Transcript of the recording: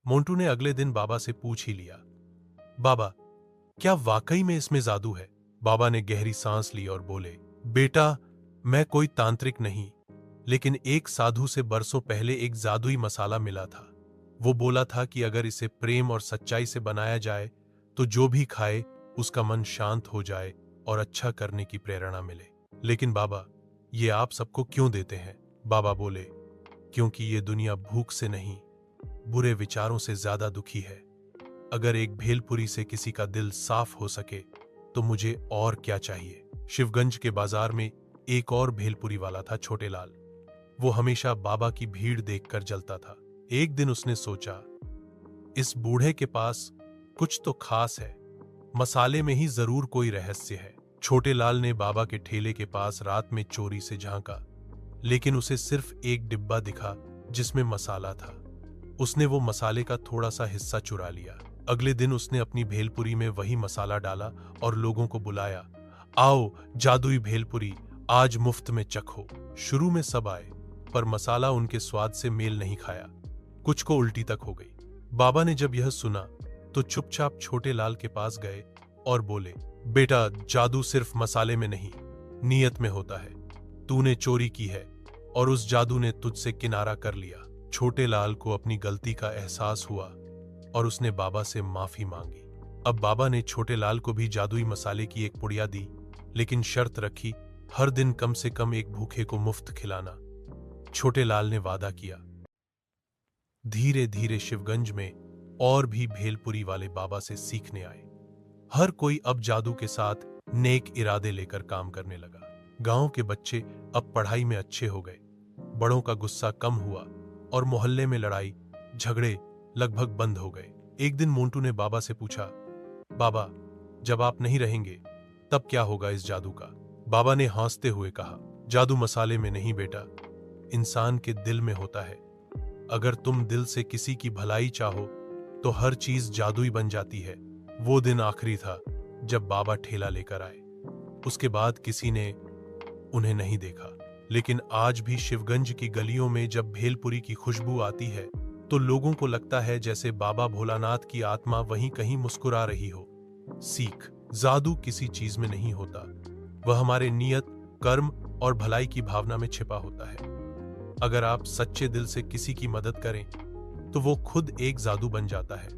मोंटू ने अगले दिन बाबा से पूछ ही लिया, बाबा, क्या वाकई में इसमें जादू है? बाबा ने गहरी सांस ली और बोले, बेटा, मैं कोई तांत्रिक नहीं, लेकिन एक साधु से बरसों पहले एक जादुई मसाला मिला था। वो बोला था कि अगर इसे प्रेम और सच्चाई से बनाया जाए तो जो भी खाए उसका मन शांत हो जाए और अच्छा करने की प्रेरणा मिले। लेकिन बाबा, ये आप सबको क्यों देते हैं? बाबा बोले, क्योंकि ये दुनिया भूख से नहीं, बुरे विचारों से ज्यादा दुखी है। अगर एक भेलपुरी से किसी का दिल साफ हो सके तो मुझे और क्या चाहिए। शिवगंज के बाजार में एक और भेलपुरी वाला था, छोटे लाल। वो हमेशा बाबा की भीड़ देखकर जलता था। एक दिन उसने सोचा, इस बूढ़े के पास कुछ तो खास है, मसाले में ही जरूर कोई रहस्य है। छोटे लाल ने बाबा के ठेले के पास रात में चोरी से झांका, लेकिन उसे सिर्फ एक डिब्बा दिखा जिसमें मसाला था। उसने वो मसाले का थोड़ा सा हिस्सा चुरा लिया। अगले दिन उसने अपनी भेलपुरी में वही मसाला डाला और लोगों को बुलाया, आओ जादुई भेलपुरी आज मुफ्त में चखो। शुरू में सब आए, पर मसाला उनके स्वाद से मेल नहीं खाया। कुछ को उल्टी तक हो गई। बाबा ने जब यह सुना तो चुपचाप छोटे लाल के पास गए और बोले, बेटा, जादू सिर्फ मसाले में नहीं, नीयत में होता है। तूने चोरी की है और उस जादू ने तुझसे किनारा कर लिया। छोटे लाल को अपनी गलती का एहसास हुआ और उसने बाबा से माफी मांगी। अब बाबा ने छोटे लाल को भी जादुई मसाले की एक पुड़िया दी, लेकिन शर्त रखी, हर दिन कम से कम एक भूखे को मुफ्त खिलाना। छोटे लाल ने वादा किया। धीरे धीरे शिवगंज में और भी भेलपुरी वाले बाबा से सीखने आए। हर कोई अब जादू के साथ नेक इरादे लेकर काम करने लगा। गांव के बच्चे अब पढ़ाई में अच्छे हो गए, बड़ों का गुस्सा कम हुआ और मोहल्ले में लड़ाई झगड़े लगभग बंद हो गए। एक दिन मोंटू ने बाबा से पूछा, बाबा, जब आप नहीं रहेंगे तब क्या होगा इस जादू का? बाबा ने हंसते हुए कहा, जादू मसाले में नहीं बेटा, इंसान के दिल में होता है। अगर तुम दिल से किसी की भलाई चाहो तो हर चीज जादुई बन जाती है। वो दिन आखिरी था जब बाबा ठेला लेकर आए। उसके बाद किसी ने उन्हें नहीं देखा, लेकिन आज भी शिवगंज की गलियों में जब भेलपुरी की खुशबू आती है तो लोगों को लगता है जैसे बाबा भोलानाथ की आत्मा वहीं कहीं मुस्कुरा रही हो। सीख, जादू किसी चीज में नहीं होता, वह हमारे नियत, कर्म और भलाई की भावना में छिपा होता है। अगर आप सच्चे दिल से किसी की मदद करें तो वो खुद एक जादू बन जाता है।